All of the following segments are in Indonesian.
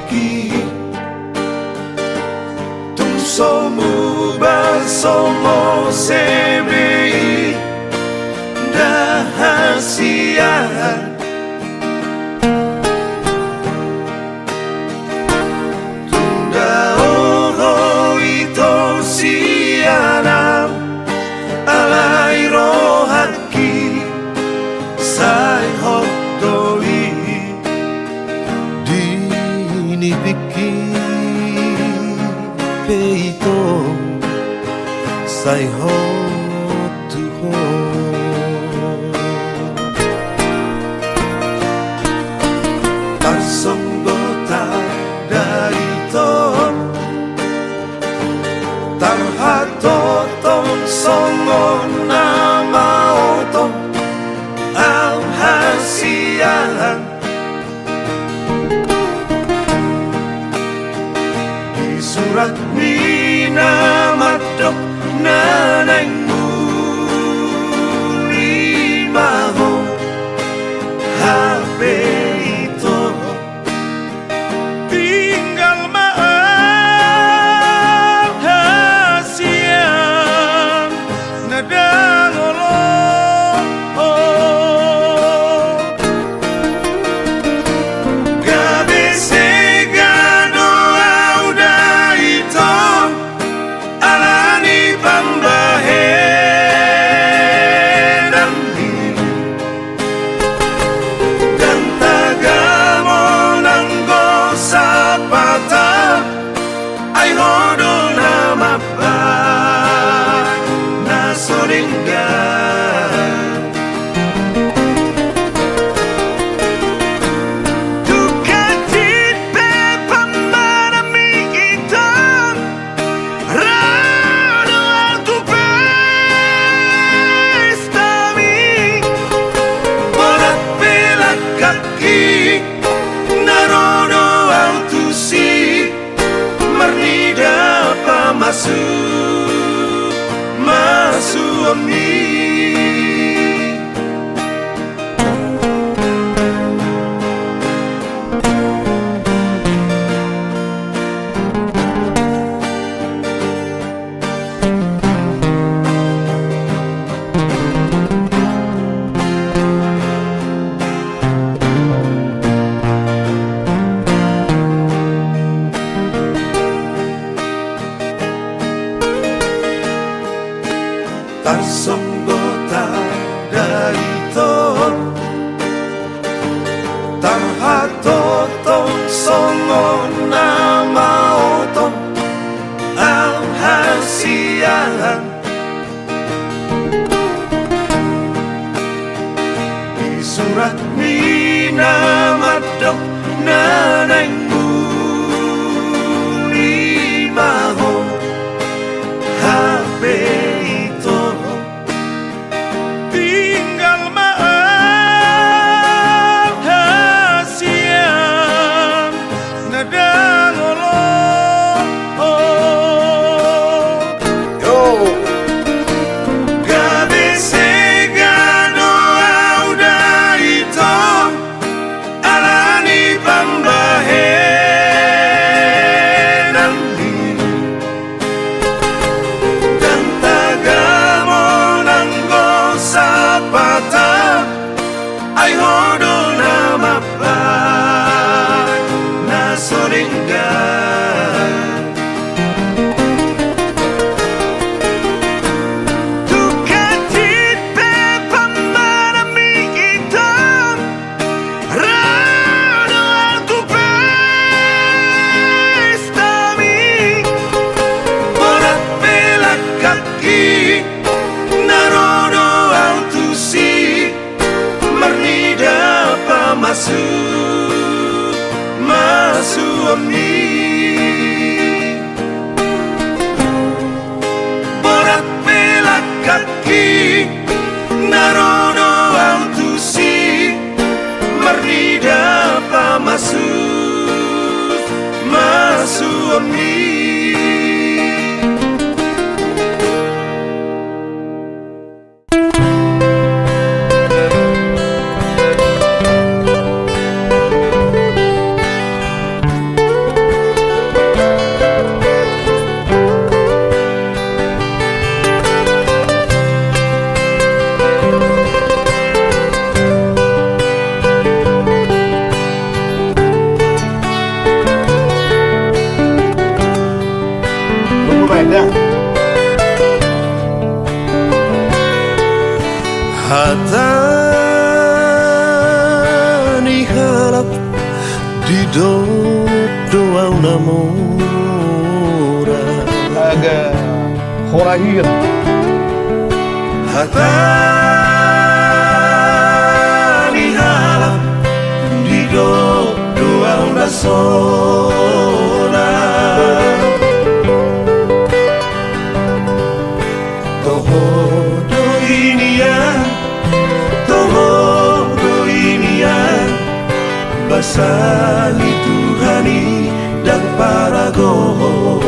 ki tung somu basomo sebrei dahasian tunda oro ito sianam alai rohaki sai hotdoi dinibiki peito sai hotuho tarsonggota darito tarhatotong songon nama otong al hasiahan di surat minamadok nanang mulimaho HP itu tinggal maaf hasian nadang masuk ami tarsonggota darito tarhatotong songon nama otong al hasiahan di surat minamadok nanang mulimaho HP masuk ami ada. Hatani harap di doa namora Agak horahin. Hatani harap di doa nasora Toho do ini ya Basali Tuhani dan para goh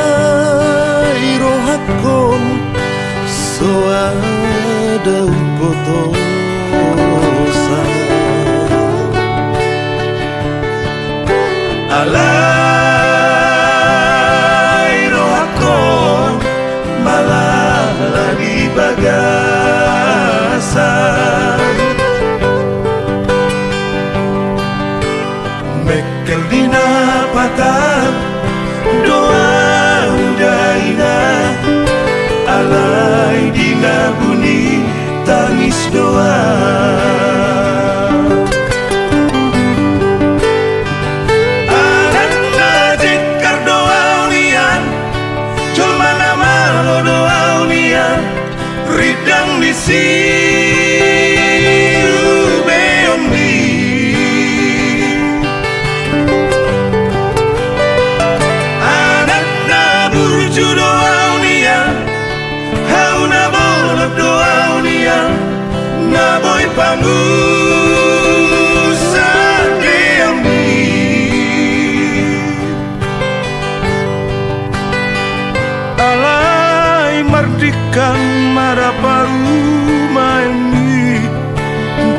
Alai rohakon so ada upotosa Alai rohakon malah di bagasan Mekel dina patah doa daina Alai dina bunyi tangis doa Anak najikar doa unian Cuma nama lo doa unian Ridang di siu beombi Anak na burju doa unian Hau na bolok doa unian Na boy pangusa deombi Alai mardikan maraparu maini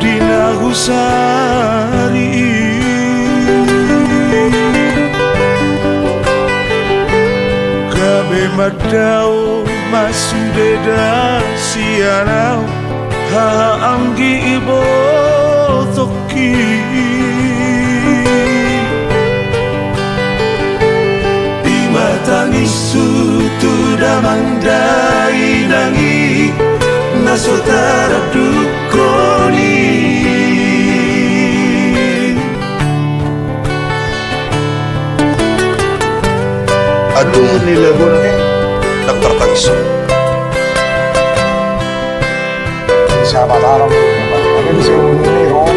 dina husari Kabe madao masudeda sianau ha anggi ibo toki Tangis sutu damandai nangi nasotara dukoni Aduh nilagon Daftar tangis sahabat Arab. Ada di sini Roma.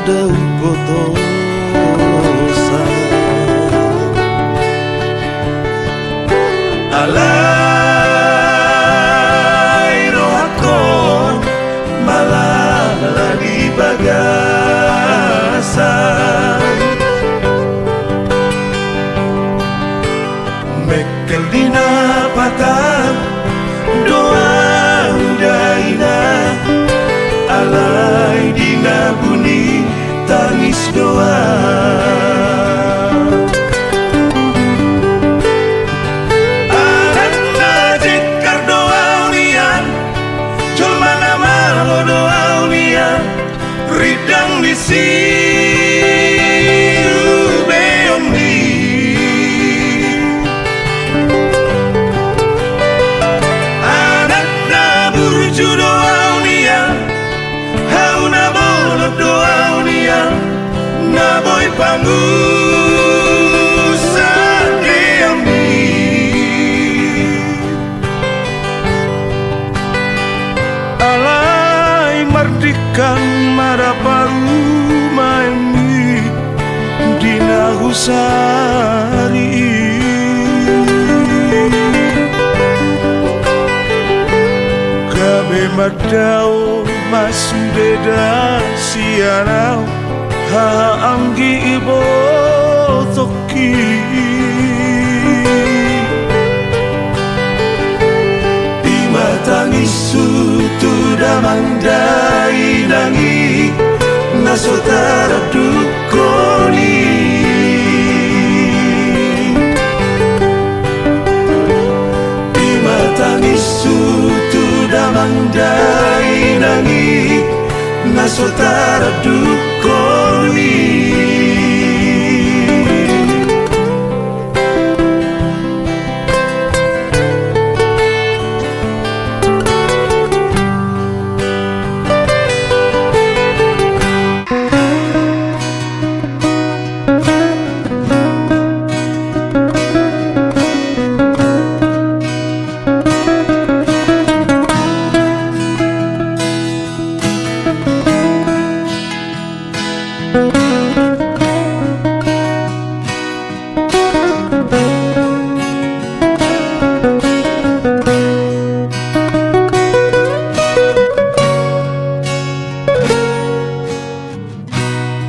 ada upotosa Alai rohakon malah di bagasan Mekel dina patah doa daina Alai dina bunyi tangis doa Anak najikar doa unian Cuma nama lo doa unian Ridang di siu beombi Anak na burju doa unian Hau na bolok doa unian Na boy pangusa diambi Alai mardikan maraparu maini dina husari Kabe madao masudeda sianau ha anggi ibo Imatangis sutudamandai nangi nasotara dukoni Imatangis sutudamandai nangi nasotara dukoni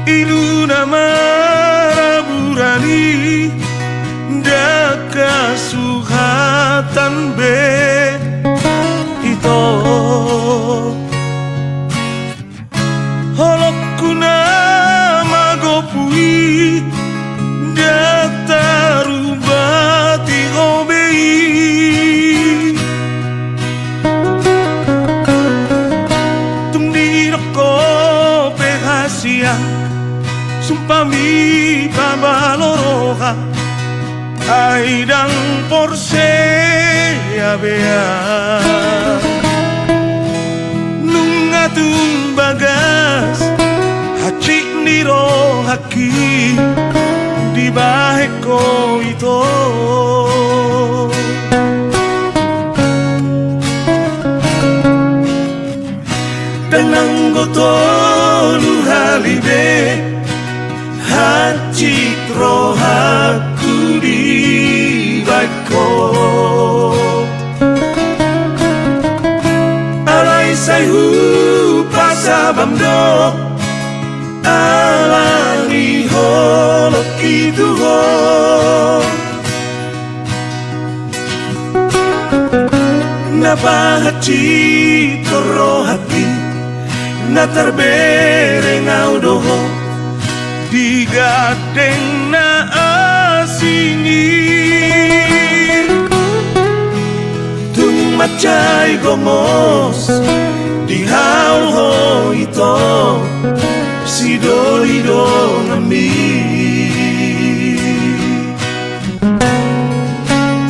Iluna maraburani daka suhatan be ito holokuna magopui datarubati obei tumdiroko pehasia sumpami pabaloroha aidang porse abea nungatung bagas haci niro haki di baheko ito danang gotolu halibe Hacitro haku di baiko Alai sayhu pasabamdo Alani holok itu ho Napa hacitro hati Natarbereng audoho digadeng na asini tung macay gomos di haul ho ito si dolido ngami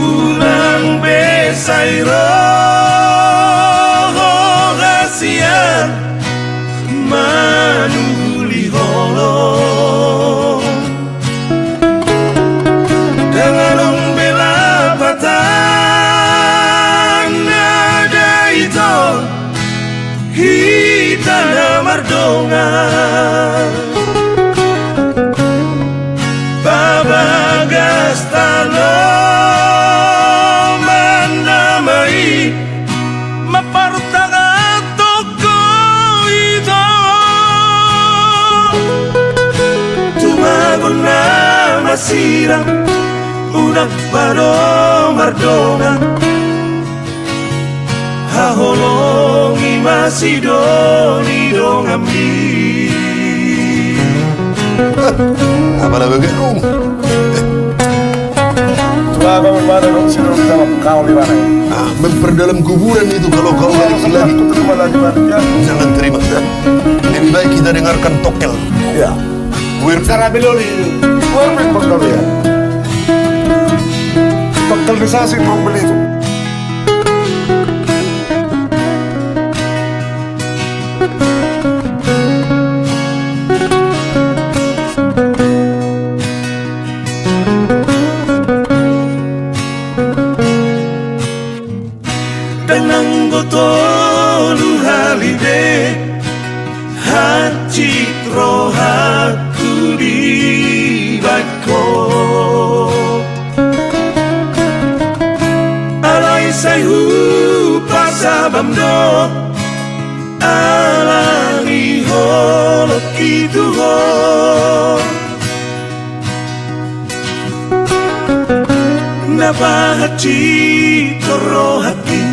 ulang besay roho gasian manuli holo Babagas talo mandamai mapartanga toko ito tumagon na masirang unak paro mardonga haholongi masidoni dong ambi Apa lah begitu? Coba kau mana dong sih sama kau di mana? Memperdalam kuburan itu kalau kau lagi lagi. Terima lagi ya. Jangan terima. Lebih baik kita dengarkan tokel. Ya. Cara beloli. Orang beloli ya. Tokel bisa sih mau beli itu. Tolu halide hacitro haku di baiko alai sayhu pasabamdo alani holok itu ho Babahachi toro hati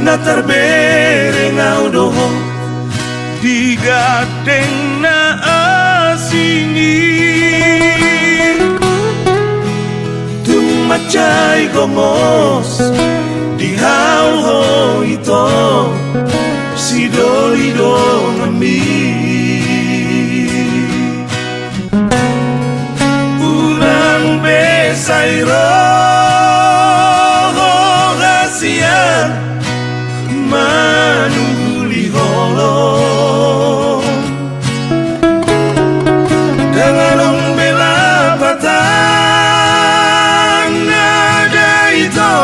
na tarbere ngau doho digateng na asini tumacay gomos di hao ho ito si dolido ngami unang besay manuli holo dengan bela patang nada itu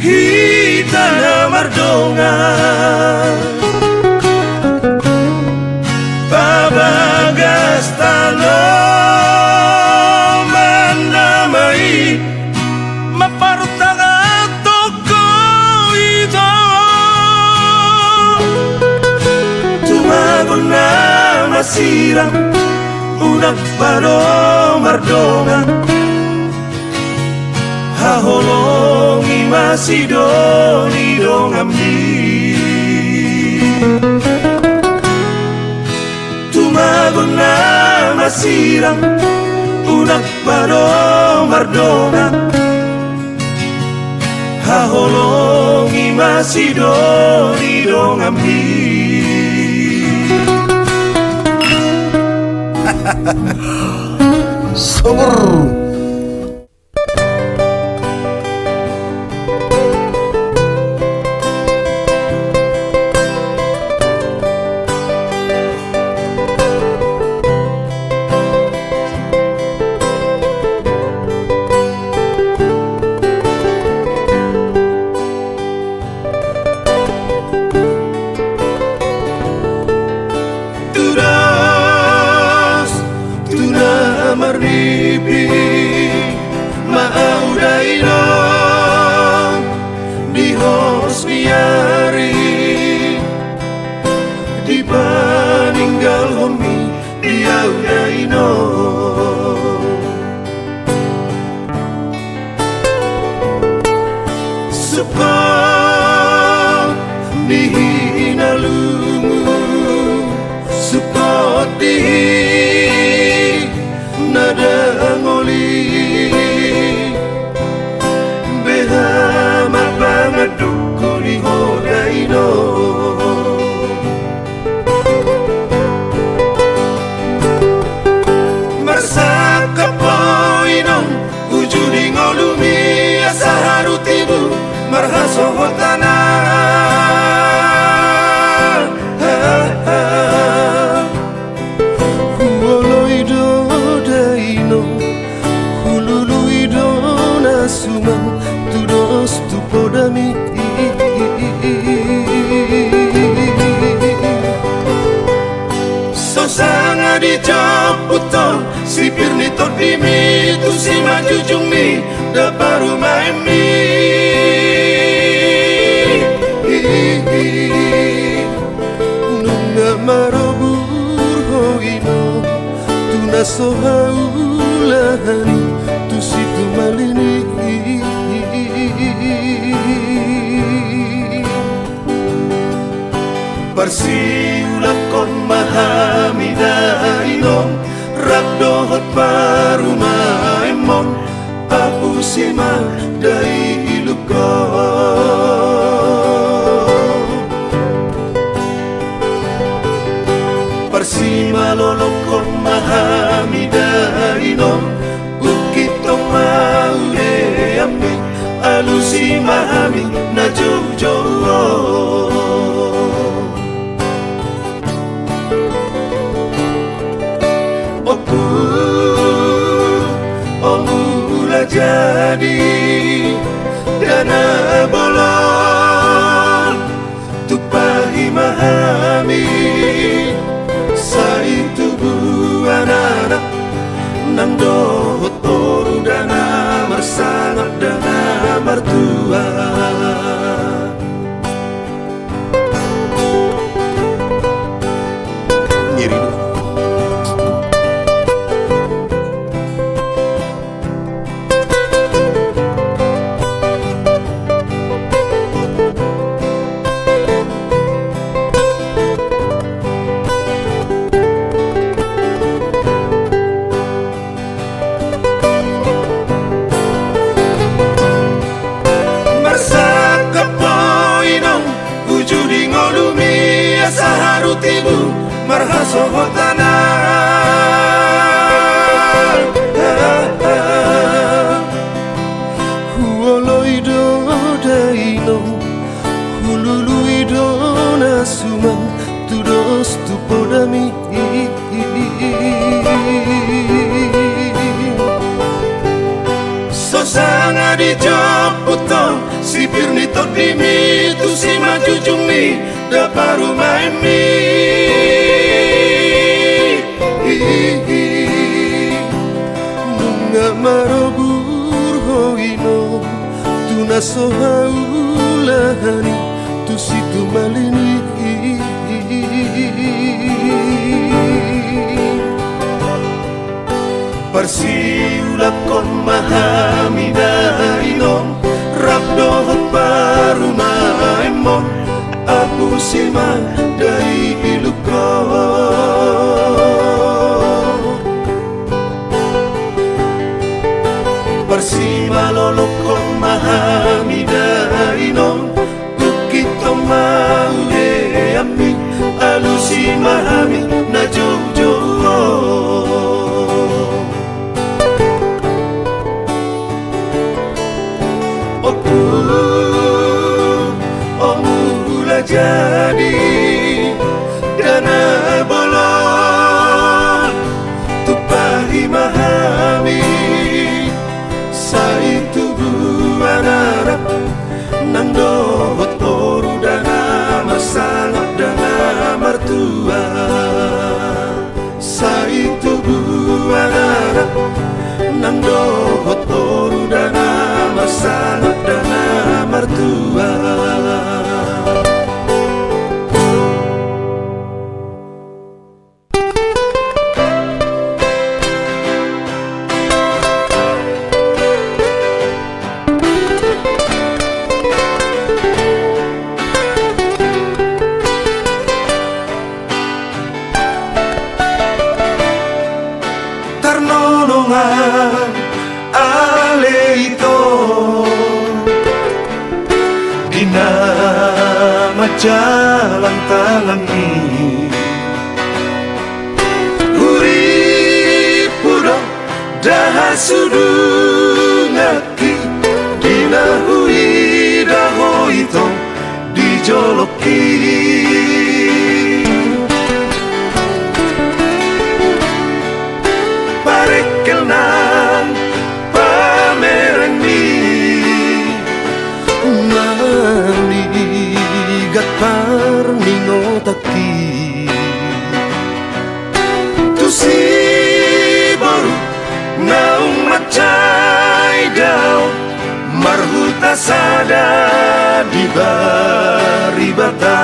hitana mardonga babagas talo manamai maparutanga na masirang unak paro mardonga haholongi masidoni dongamni tumagon na masirang unak paro mardonga haholongi masidoni dongamni Sumur. Marnipi maaudaino di hosniari di paninggal homi di audaino suka di hinalungu suka di nada ngoli behamar banget duku di hodaino marsaka poinong ujuni ngolumi asaharutibu marhaso hotana sumang tudos tu podami sosanga di japuto sipir ni todimi tu si majujung mi da baru maemi nunga marobur hoino tuna sohaulahani tu situ malini Persiulap kon mahamida inom Rabdohot paruma emon Apusima dari iluko Persima lolokon mahamida inom Ukitong maude ami Alusi mahami na jojo jadi dana bolon tupahi mahami sai tubuh anak nang dohot toru dana marsangat dana mertua Nyeri dulu. marhasohotana Huoloido daino Hululuido nasuman Tudos tupodami Sosanga di Joputo Sipir ni todimi Tu si majujung ni Daparu maimi Nunga marobur hoino Tu nasohaulahani Tu situ malini Persiulak kon mahami dainom Rabdohot baru maimon Aku sima dari iluko Persima lolokon mahami dainom Ukito maule ami Alusi mahami na jojo jadi dana bolon tupahi mahami sai tubuh anak nang dohot oru dana masalah dana mertua sai tubuh anak nang dohot oru dana masalah dana mertua Aleito Dina majalang talangi Urip pudo dahasudungaki Dina hui dahoito dijoloki Parekel nang pameran ni Maligat parningotaki Tu si baru naung macai daw Marhuta sada di baribata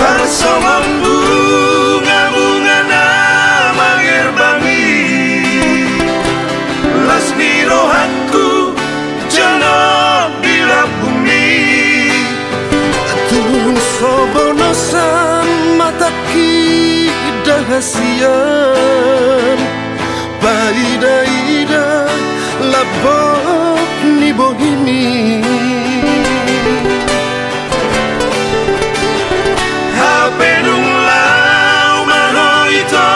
Parsomong bunga-bunga na mangirbangi Lasmi rohatku janab di bumi Tung sobono sama taki dahasian Baida-ida labok ni bohimi Benung lau mano ito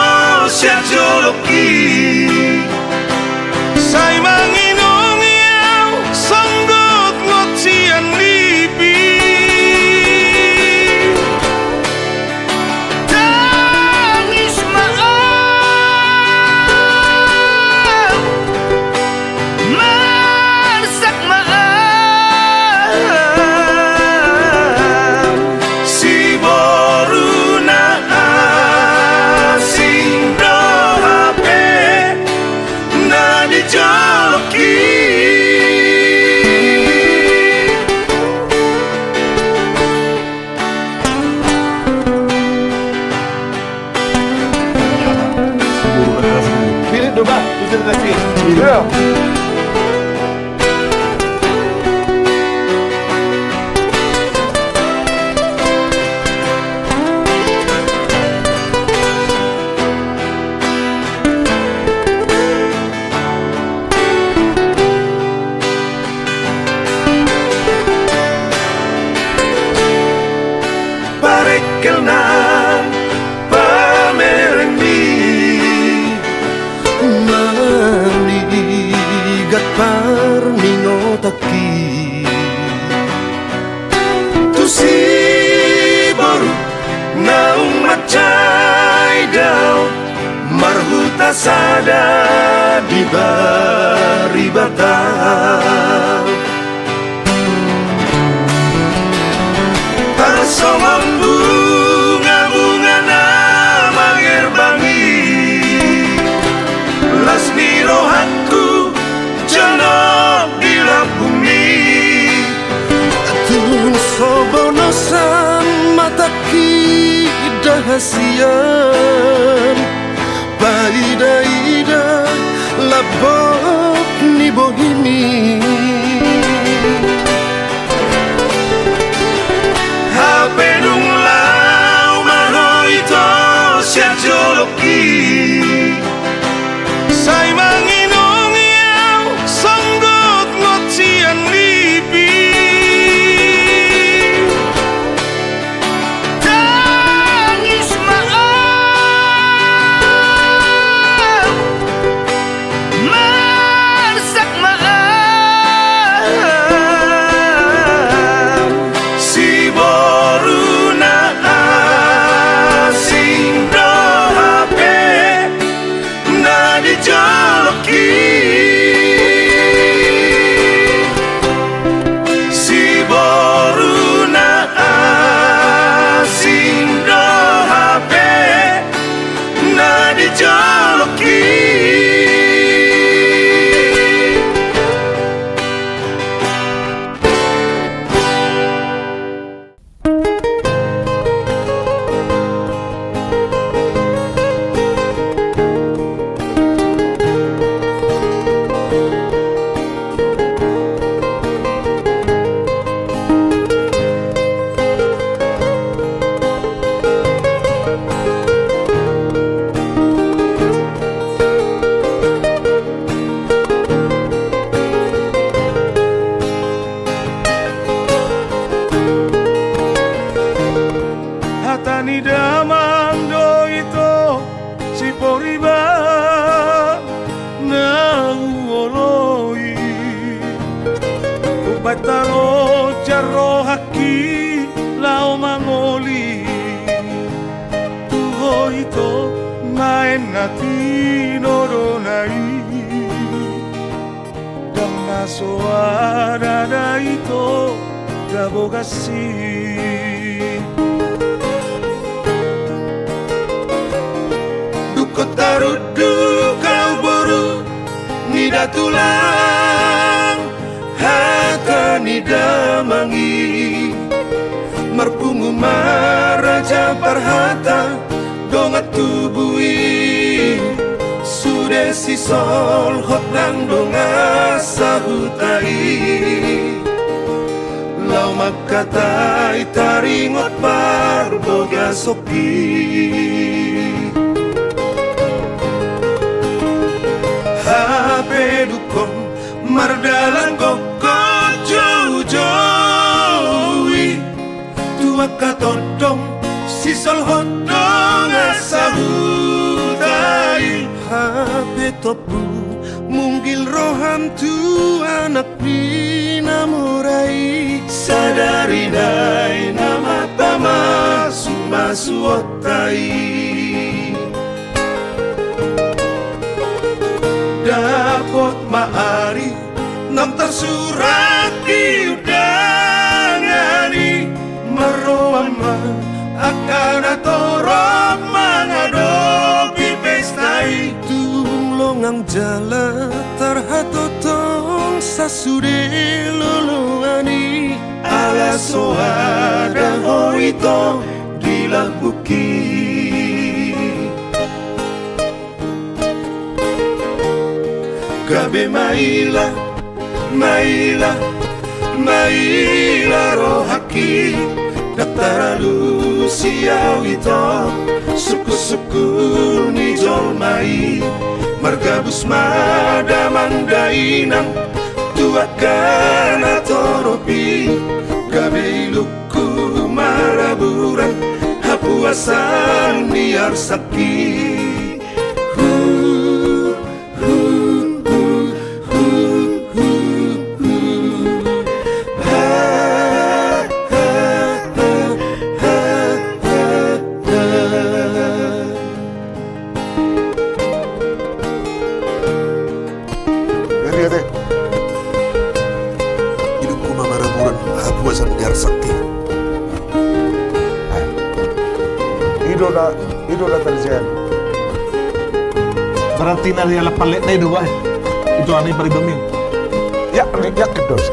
siya joloki Say manginong iyaw sanggot ngot siyang lipi Tangis maaw Marsak maaw Si Coba, bisa kasih. Iya. kelnan pamerengdi maligat parningotaki tusi baru naung macai daw marhuta sada di baribata Parsongon bunga-bunga na mangerbangi las nirohatku janok di bumi Tung sobonosan mataki dahasian Paida-ida labok ni bohimi Hapedung lau mano ito siya joloki Say manginong iyaw sanggot ngotsian libi Tangis maaf Marsak maaf Si boru na asing do hape na dijoloki Si boru na asing do hape na dijoloki Hatani damang do ito si poriba na uoloi Ubataro jaro haki lao mangoli Tuho ito main nati noronai Dan naso ada ito gabogasi Kotarudu kau boru nida tulang hata nida mangi marpungu maraja parhata dongat tubui sude si sol hot nang donga sahutai lau makatai taringot parboga sopi Pedukon mardalan koko jauh-jauhi Tua katodong sisol hodong asahutai Habe topu munggil roham tu anak pinamurai Sadari nai nama pama sumasuotai Dapot maari nam tersurat di udangani Maroma akan atorop mengadopi pestai Tulongang jala tarhatotong sasude loloani Alaso ada hoito dilabuki Gabe maila, maila, maila rohaki Dataralu siau ito Suku-suku ni jolmai Margabus madamandainang Tuakan atoropi Gabe iluku maraburan hapuasan biar sakit. Biar teh. Hidupku mamaramuran hapuasan biar sakti. Idola terjadi. Berarti nari ala palit na ido ba? Ito anay paridaming. Ya kedos.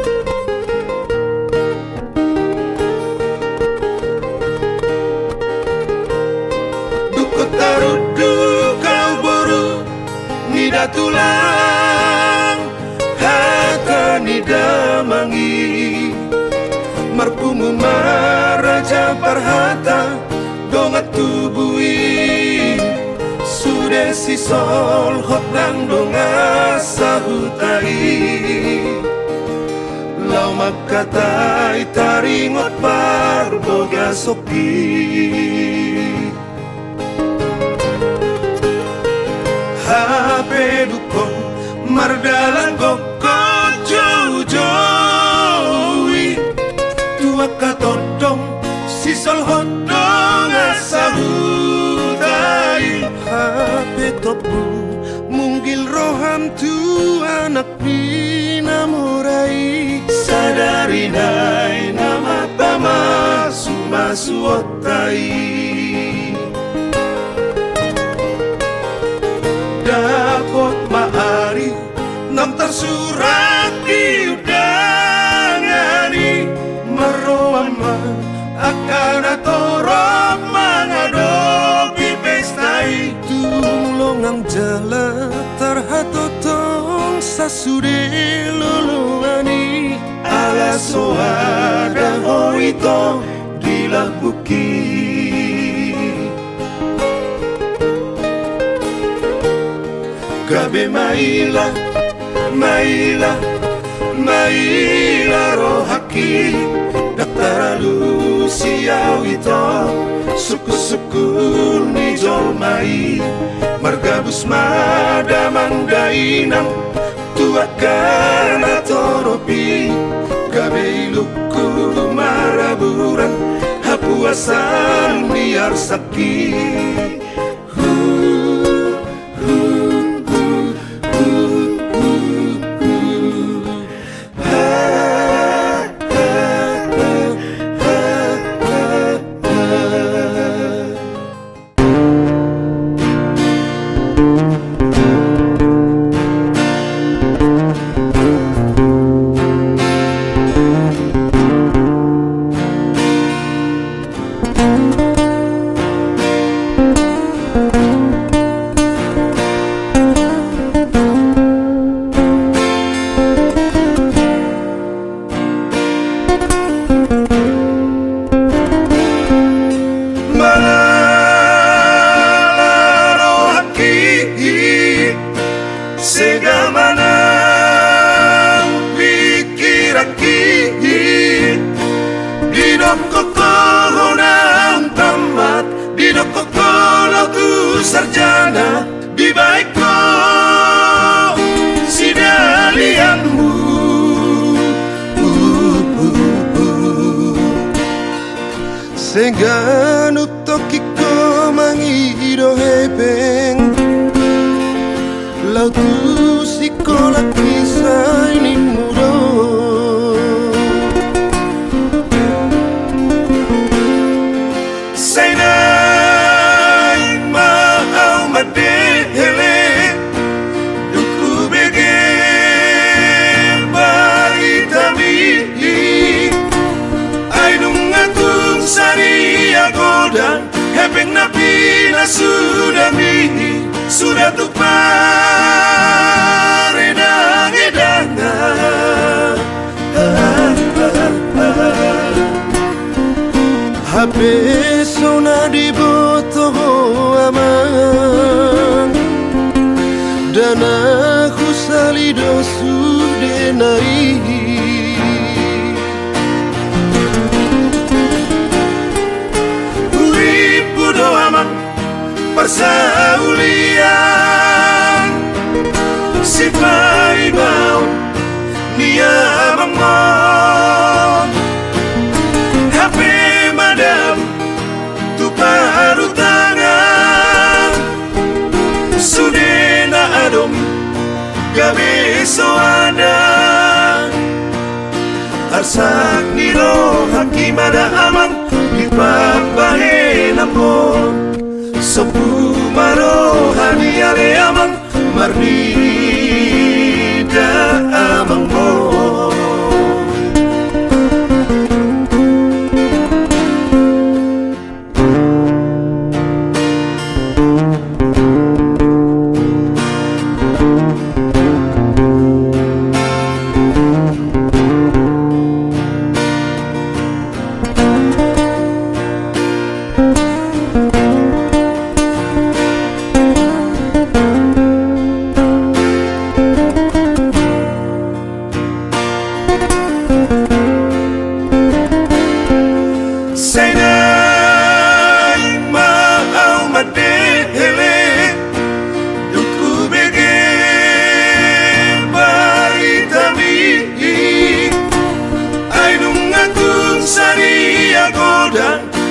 Duko tarudu kau boru nida tulang hata nida mangi marpumu maraja parhata dongat tubui sudah si sol hot nang donga sahutai lau makatai taringot parboga soki hape dukong mardalan goko jauh-jauhi tua katodong si sol hot donga sahutai hape topu munggil roham tu anak minamurai sadari nai nama pama sumasuotai dapat maari nam tersurat di udangani meroama akan atorok mengadopi pestai tulongang jala terhatotong sasude luluani ala soada hoito dilah bukit gabe maila rohaki daktara lusiau ito suku-suku ni jolmai margabus madamang dainang tuakan atoropi gabe iluku maraburan hapuasan biar sakit. Sarjana di baikku sidalianmu sehingga nutokiko mangido hepeng lautu sikola kisah ini mudo hepeng napi na sudah tu paredang-edanga Habe sona di boto amang dan aku salido sudenai urip persaulian si paibau nia mangmon HP madam tu paru tangan sudena adom gabe soada arsak niro hakimada amang ipabahe namon sopu maro haniale amang marnida amang mo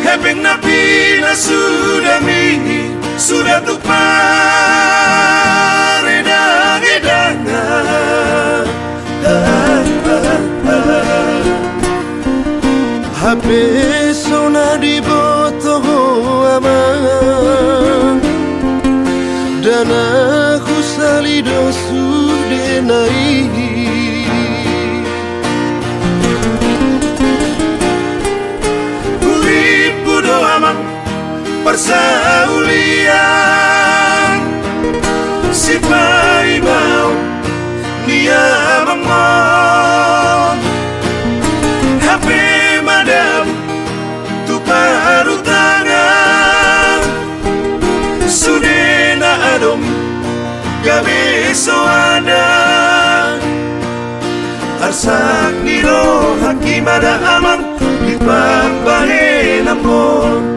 Hepeng napi na sudah tu paredang edanga Habe sona di botoho amang dan aku salido sudenai persaulian si paibau nia mangmon HP madam tu paru tangan sudena adom gabe soada arsak niro hakimada amang ipabahe namon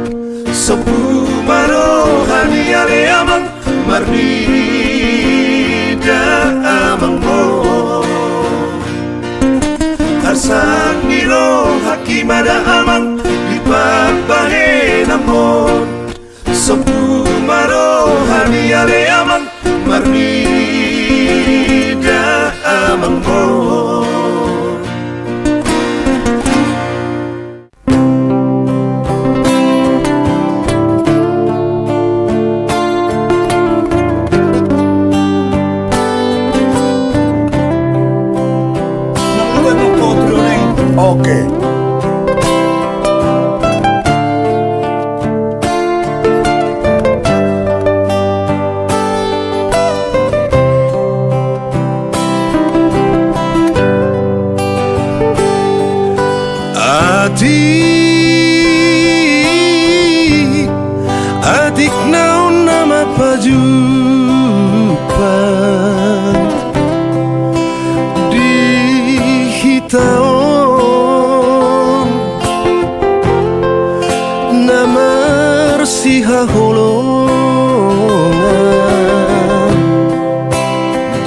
sopu maro haniale amang marnida amang mo arsak niro hakimada amang ipabahe namon sopu maro haniale amang marnida amang mo Oke. Adik naon nama pajupan di hitaon nama siha holongan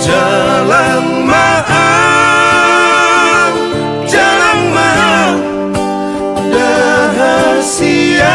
jalan maaf dahasia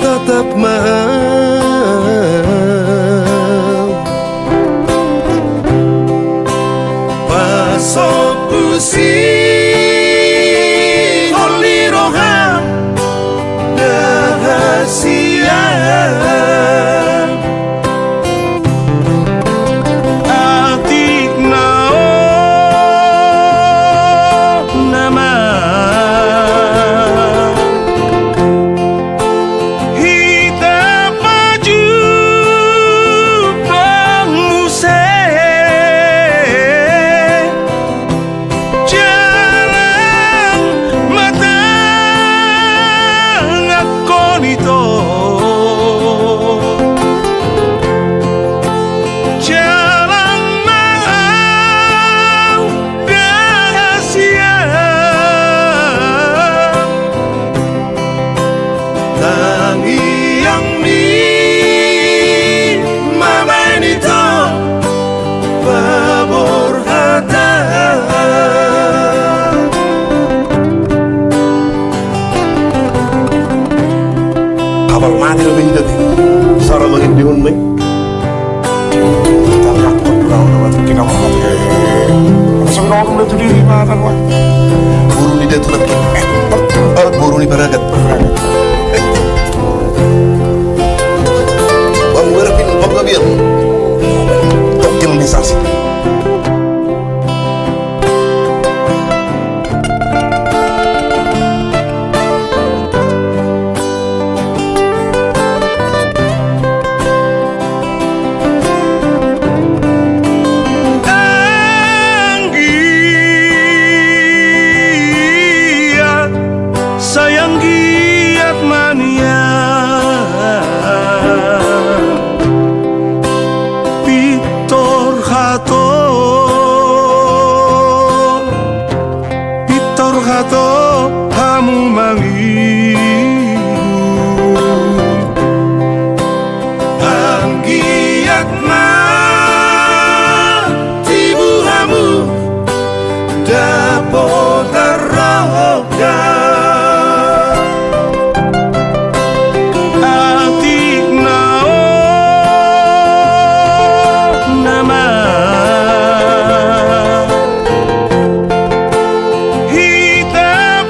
tetap mahal pasok usi oli roham rahasia adik naon nama Kalau itu di mana wah? Buru ni dia tu lagi. Buru ni baragat. Bang berapin bang gabian. Tokil ni sasi. Sayang giat mania Pitor hato Hamu mangidu Anggiat tibu hamu Dapotar roga Hitam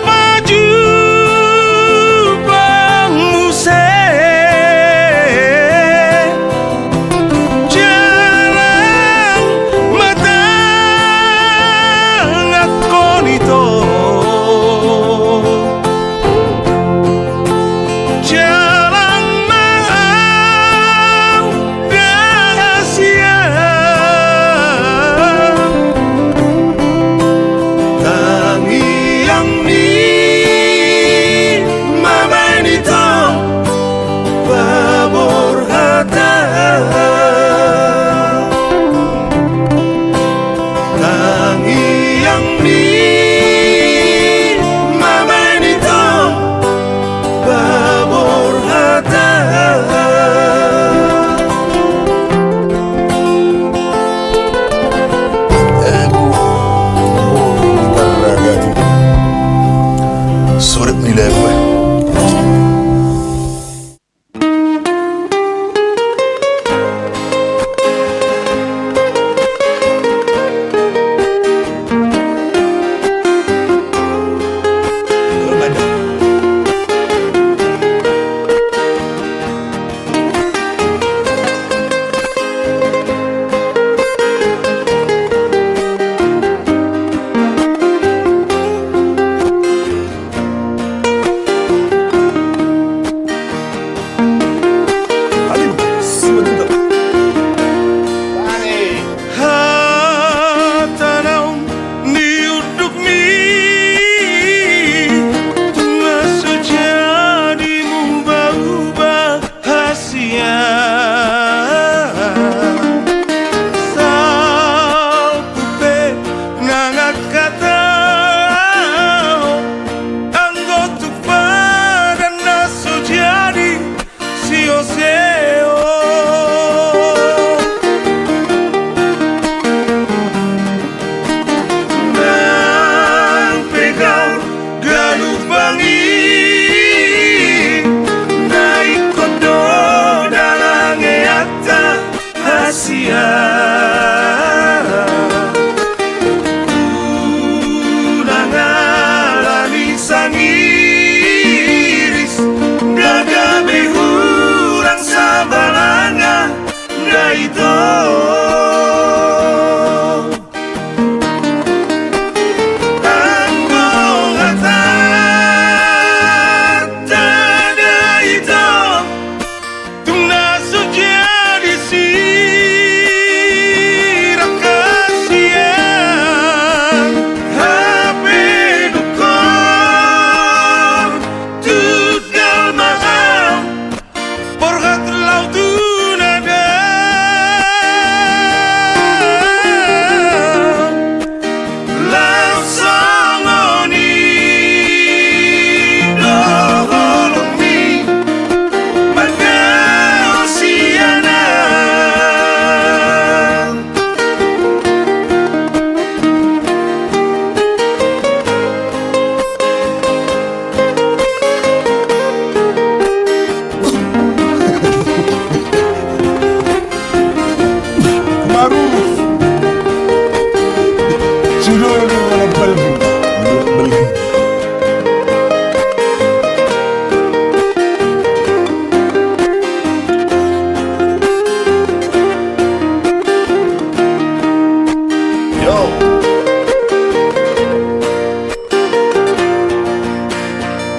Yo.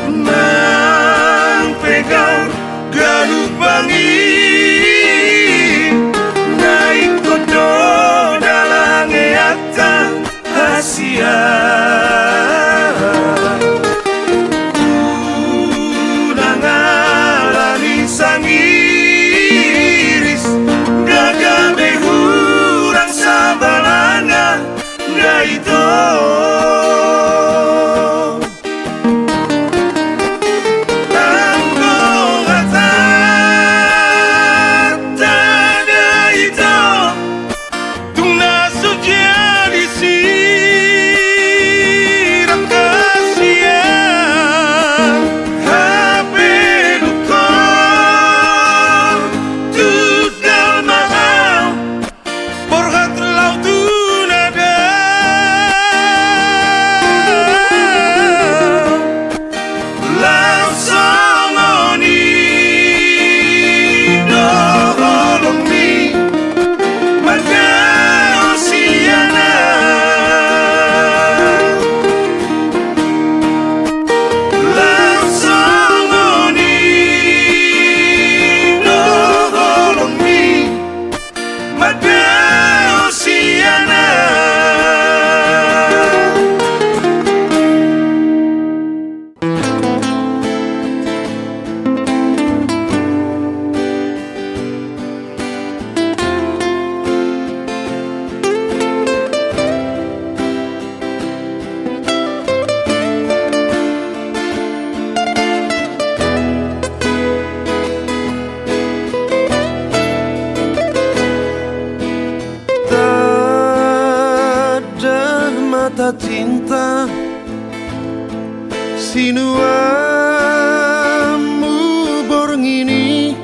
Nang pegang galuh bangi naik kodo dalange atta hasia unangalani sangiris gaga behurang sabalana gaito mata cinta sinuamu borong ini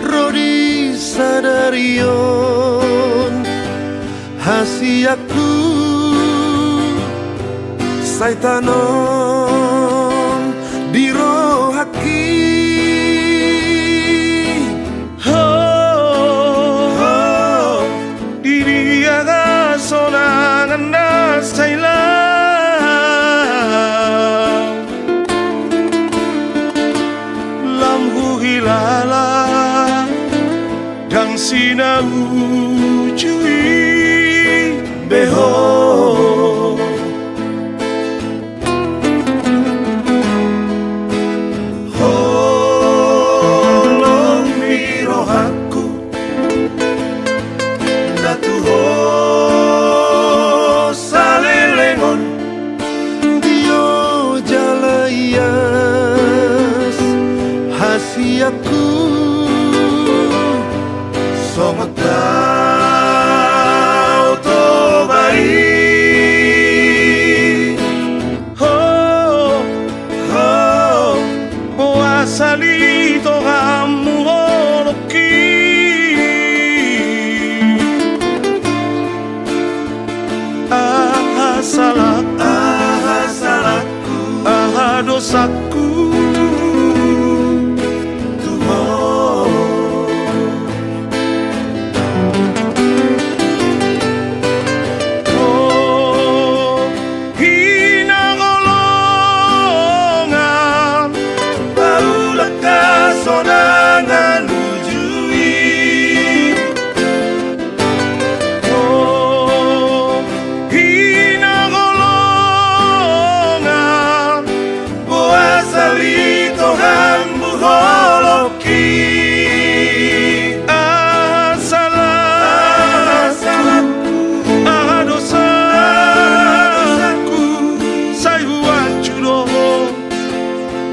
rodi sadarion hasiaku saitanon dirohaki diriaga sonangan nasailang lamhu hilala dan sinau cui beho hasiaku songot tau to baik asali to kamu holoki salahku dosaku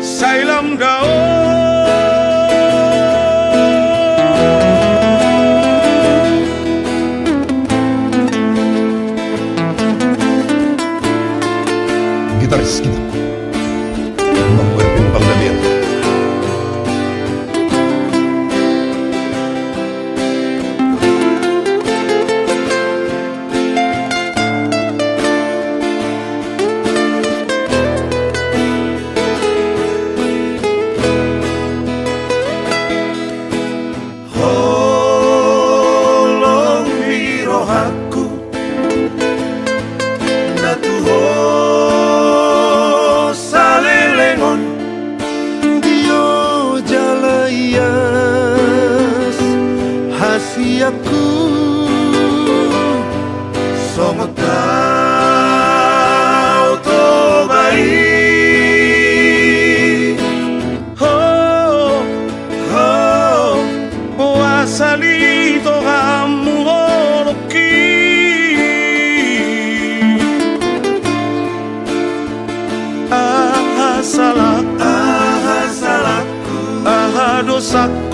Sailam dao Gitaris kita Bang Erwin Pangdalian. Kau to baik. Oh, oh, wasalito ramuroloki. Aha salahku, aha dosaku.